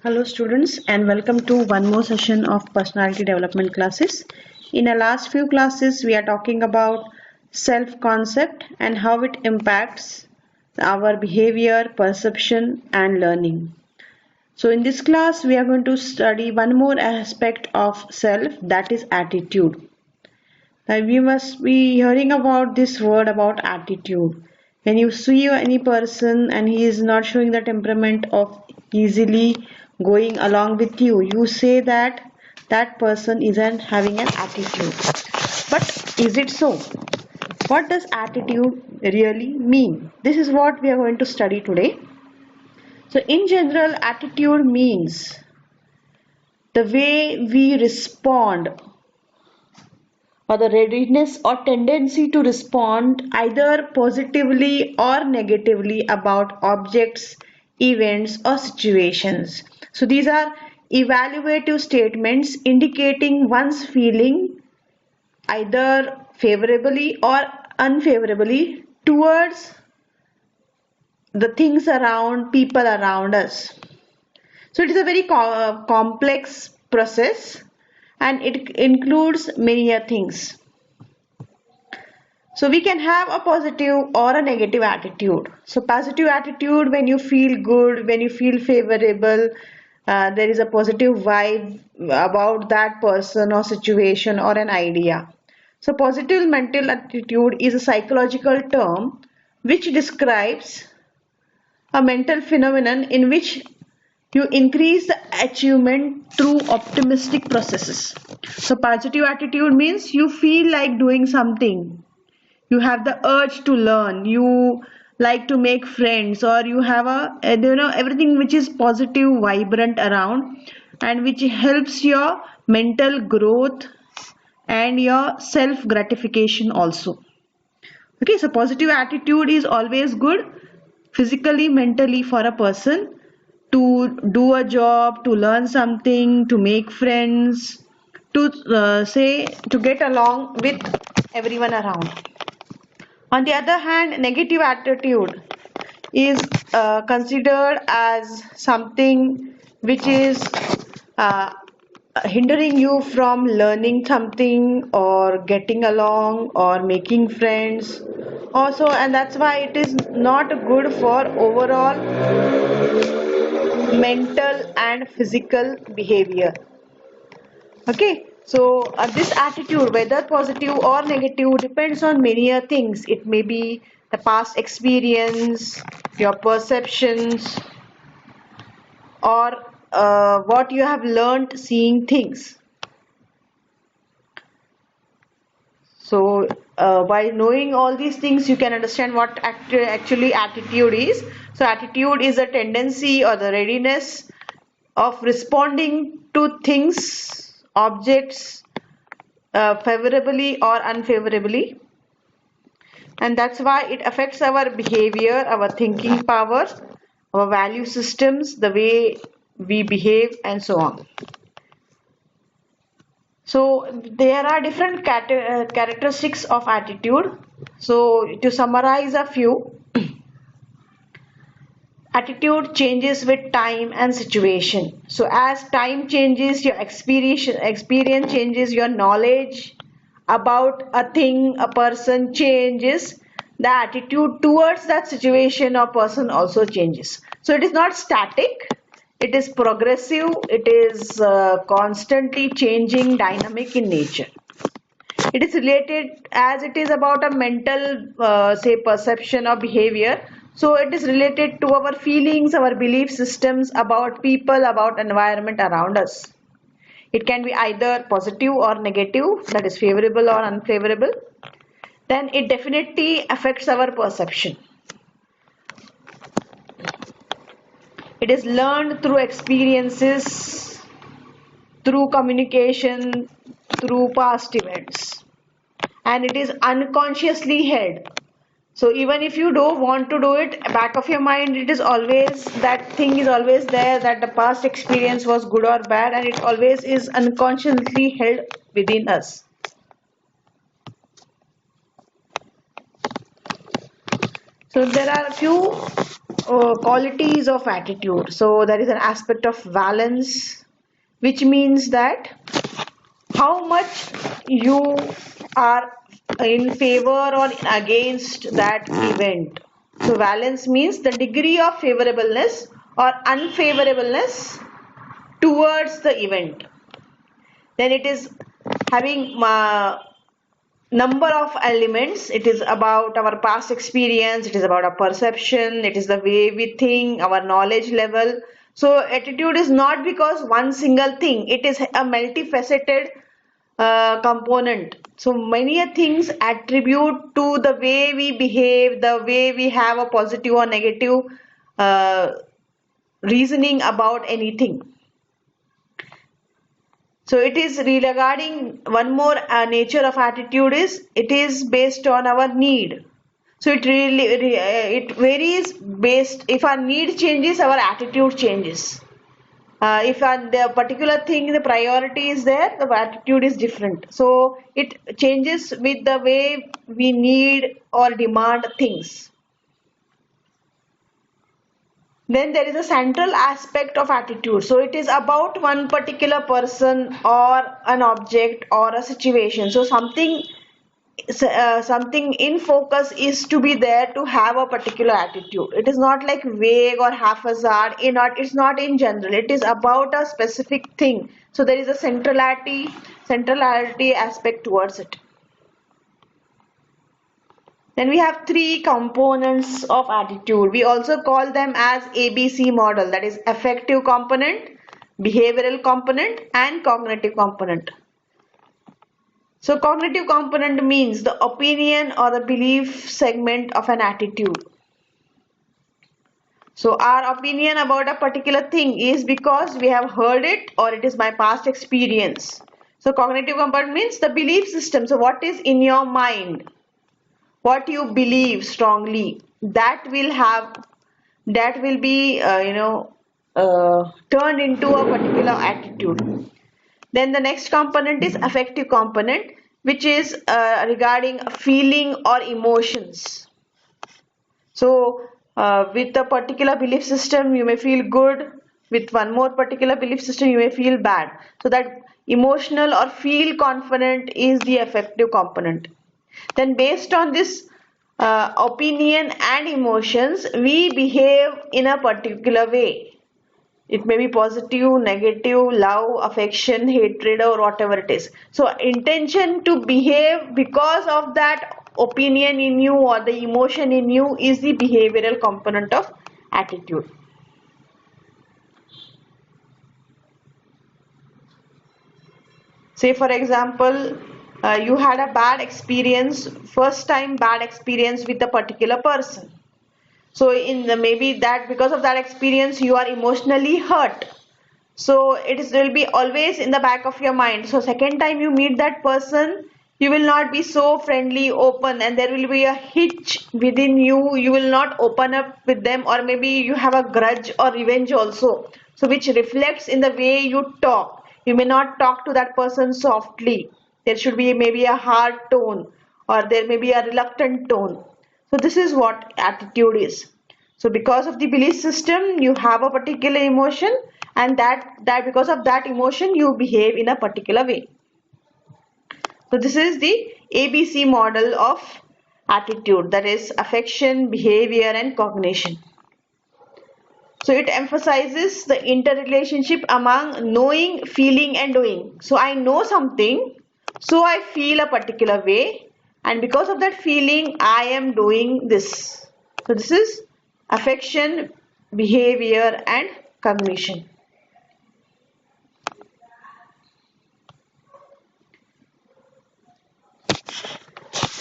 Hello students and welcome to one more session of personality development classes. In the last few classes we are talking about self-concept and how it impacts our behavior, perception and learning. So in this class we are going to study one more aspect of self, that is attitude. Now we must be hearing about this word about attitude. When you see any person and he is not showing the temperament of easily going along with you, you say that that person isn't having an attitude. But is it so? What does attitude really mean? This is what we are going to study today. So in general, attitude means the way we respond or the readiness or tendency to respond either positively or negatively about objects, events, or situations. So these are evaluative statements indicating one's feeling either favorably or unfavorably towards the things around, people around us. So it is a very complex process and it includes many things. So we can have a positive or a negative attitude. So positive attitude when you feel good, when you feel favorable, there is a positive vibe about that person or situation or an idea. So positive mental attitude is a psychological term which describes a mental phenomenon in which you increase the achievement through optimistic processes. So positive attitude means you feel like doing something, you have the urge to learn, you like to make friends, or you have everything which is positive, vibrant around and which helps your mental growth and your self gratification also. Okay, so positive attitude is always good physically, mentally for a person to do a job, to learn something, to make friends, to to get along with everyone around. On the other hand, negative attitude is considered as something which is uh, hindering you from learning something or getting along or making friends also, and that's why it is not good for overall mental and physical behavior. Okay, so this attitude, whether positive or negative, depends on many things. It may be the past experience, your perceptions, or what you have learned seeing things. So by knowing all these things, you can understand what actually attitude is. So attitude is a tendency or the readiness of responding to things, objects, favorably or unfavorably, and that's why it affects our behavior, our thinking power, our value systems, the way we behave and so on. So there are different characteristics of attitude. So to summarize a few, attitude changes with time and situation. So as time changes, your experience changes, your knowledge about a thing, a person changes, the attitude towards that situation or person also changes. So it is not static, it is progressive, it is constantly changing, dynamic in nature. It is related, as it is about a mental say perception or behavior, so it is related to our feelings, our belief systems about people, about environment around us. It can be either positive or negative, that is favorable or unfavorable. Then it definitely affects our perception. It is learned through experiences, through communication, through past events, and it is unconsciously held. So even if you don't want to do it, back of your mind, it is always, that thing is always there, that the past experience was good or bad, and it always is unconsciously held within us. So there are a few qualities of attitude. So there is an aspect of valence, which means that how much you are in favor or against that event. So valence means the degree of favorableness or unfavorableness towards the event. Then it is having number of elements. It is about our past experience, it is about our perception, it is the way we think, our knowledge level. So attitude is not because one single thing, it is a multifaceted component. So many things attribute to the way we behave, the way we have a positive or negative uh, reasoning about anything. So it is regarding one more nature of attitude is it is based on our need. So it really it varies based if our need changes, our attitude changes. If the particular thing, the priority is there, the attitude is different. So it changes with the way we need or demand things. Then there is a central aspect of attitude. So it is about one particular person or an object or a situation. So something in focus is to be there to have a particular attitude. It is not like vague or haphazard. It's not in general. It is about a specific thing. So there is a centrality aspect towards it. Then we have three components of attitude. We also call them as ABC model, that is affective component, behavioral component, and cognitive component. So cognitive component means the opinion or the belief segment of an attitude. So our opinion about a particular thing is because we have heard it or it is my past experience. So cognitive component means the belief system. So what is in your mind? What you believe strongly, that will be turned into a particular attitude. Then the next component is affective component, which is regarding feeling or emotions. So with a particular belief system you may feel good, with one more particular belief system you may feel bad. So that emotional or feel confident is the affective component. Then based on this opinion and emotions, we behave in a particular way. It may be positive, negative, love, affection, hatred, or whatever it is. So intention to behave because of that opinion in you or the emotion in you is the behavioral component of attitude. Say for example, you had a bad experience, first time bad experience with a particular person. So maybe that because of that experience you are emotionally hurt. So will be always in the back of your mind. So second time you meet that person, you will not be so friendly, open, and there will be a hitch within you. You will not open up with them, or maybe you have a grudge or revenge also. So which reflects in the way you talk. You may not talk to that person softly. There should be maybe a hard tone, or there may be a reluctant tone. So this is what attitude is. So because of the belief system, you have a particular emotion, and that because of that emotion, you behave in a particular way. So this is the ABC model of attitude, that is affection, behavior, and cognition. So it emphasizes the interrelationship among knowing, feeling, and doing. So I know something, so I feel a particular way, and because of that feeling, I am doing this. So this is affection, behavior, and cognition.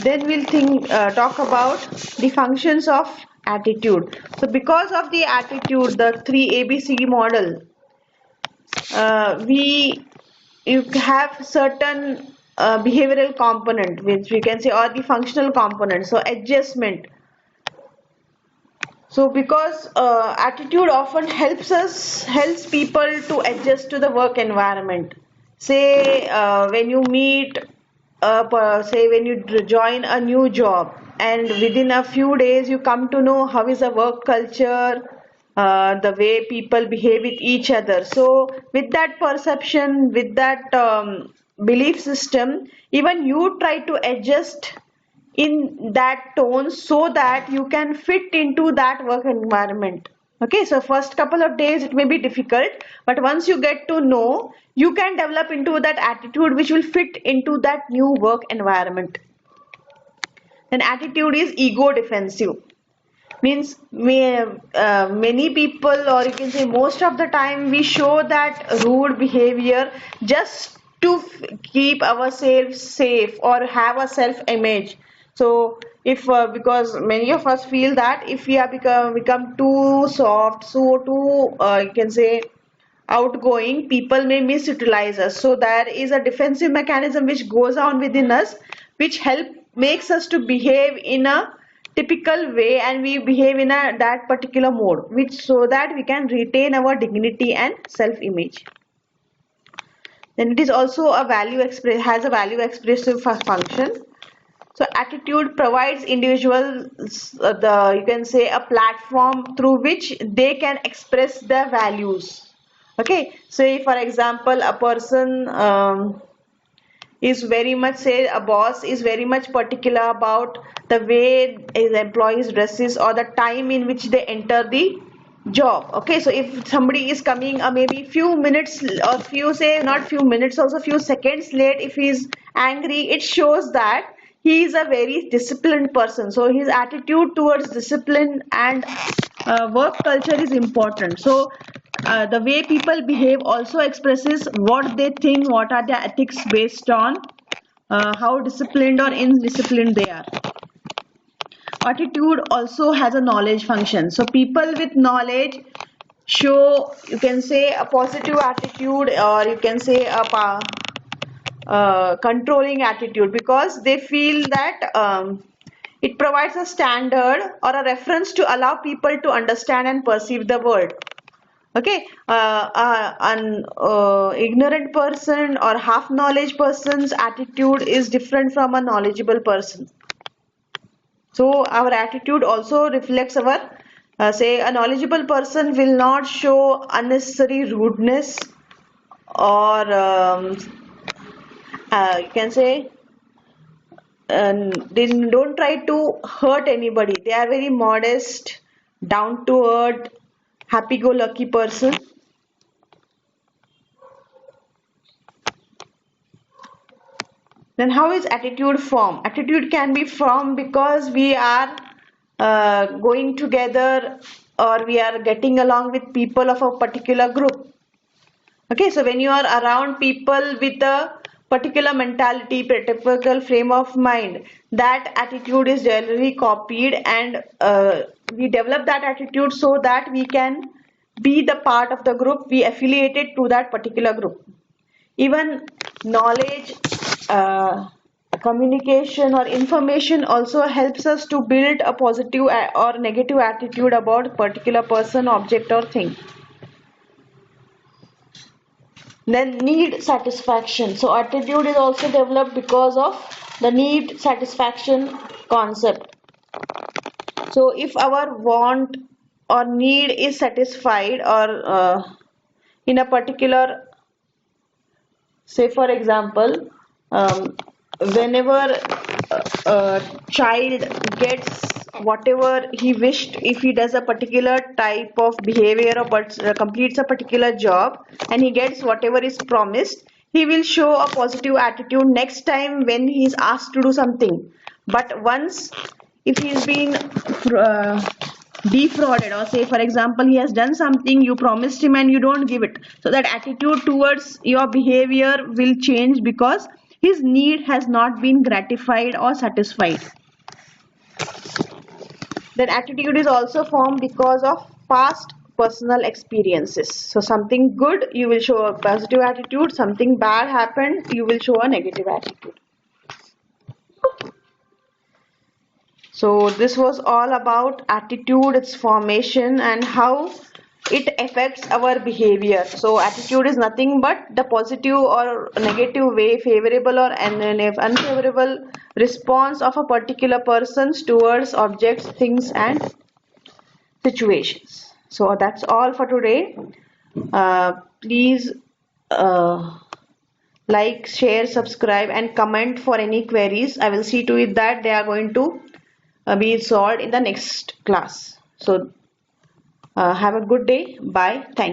Then we'll talk about the functions of attitude. So because of the attitude, the 3ABC model, you have certain behavioral component, which we can say, or the functional component. So adjustment. So because attitude often helps people to adjust to the work environment. Say when you meet, say when you join a new job, and within a few days you come to know how is the work culture, the way people behave with each other. So with that perception, with that belief system, even you try to adjust in that tone so that you can fit into that work environment. Okay, so first couple of days it may be difficult, but once you get to know, you can develop into that attitude which will fit into that new work environment. Then attitude is ego defensive. Means many people, or you can say most of the time, we show that rude behavior just to keep ourselves safe or have a self image. So if because many of us feel that if we are become too soft, so too you can say outgoing, people may misutilize us. So there is a defensive mechanism which goes on within us, which makes us to behave in a typical way, and we behave in a that particular mode, which so that we can retain our dignity and self image. Then it is also a has a value expressive function. So attitude provides individuals the you can say a platform through which they can express their values. Okay, so for example, a person is very much, say a boss is very much particular about the way his employees dresses or the time in which they enter the job. Okay, so if somebody is coming maybe few minutes or few, say not few minutes, also few seconds late, if he is angry, it shows that he is a very disciplined person. So his attitude towards discipline and work culture is important. So the way people behave also expresses what they think, what are their ethics based on how disciplined or indisciplined they are. Attitude also has a knowledge function. So people with knowledge show, you can say, a positive attitude, or you can say a controlling attitude, because they feel that it provides a standard or a reference to allow people to understand and perceive the world. Okay, an ignorant person or half knowledge person's attitude is different from a knowledgeable person. So our attitude also reflects our say a knowledgeable person will not show unnecessary rudeness, or you can say they don't try to hurt anybody. They are very modest, down to earth, happy go lucky person. Then how is attitude formed? Attitude can be formed because we are going together, or we are getting along with people of a particular group. Okay, so when you are around people with a particular mentality, typical frame of mind, that attitude is generally copied, and we develop that attitude so that we can be the part of the group, we affiliated to that particular group. Even knowledge, communication or information also helps us to build a positive or negative attitude about a particular person, object or thing. Then need satisfaction. So attitude is also developed because of the need satisfaction concept. So if our want or need is satisfied, or in a particular, say for example, whenever a child gets whatever he wished, if he does a particular type of behavior or completes a particular job and he gets whatever is promised, he will show a positive attitude next time when he is asked to do something. But once if he's been defrauded, or say for example he has done something, you promised him and you don't give it, so that attitude towards your behavior will change because his need has not been gratified or satisfied. Then attitude is also formed because of past personal experiences. So something good, you will show a positive attitude, something bad happened, you will show a negative attitude. So this was all about attitude, its formation, and how it affects our behavior. So attitude is nothing but the positive or negative way, favorable or unfavorable response of a particular person towards objects, things and situations. So that's all for today. Please uh, like, share, subscribe and comment for any queries. I will see to it that they are going to be solved in the next class. So have a good day. Bye. Thank you.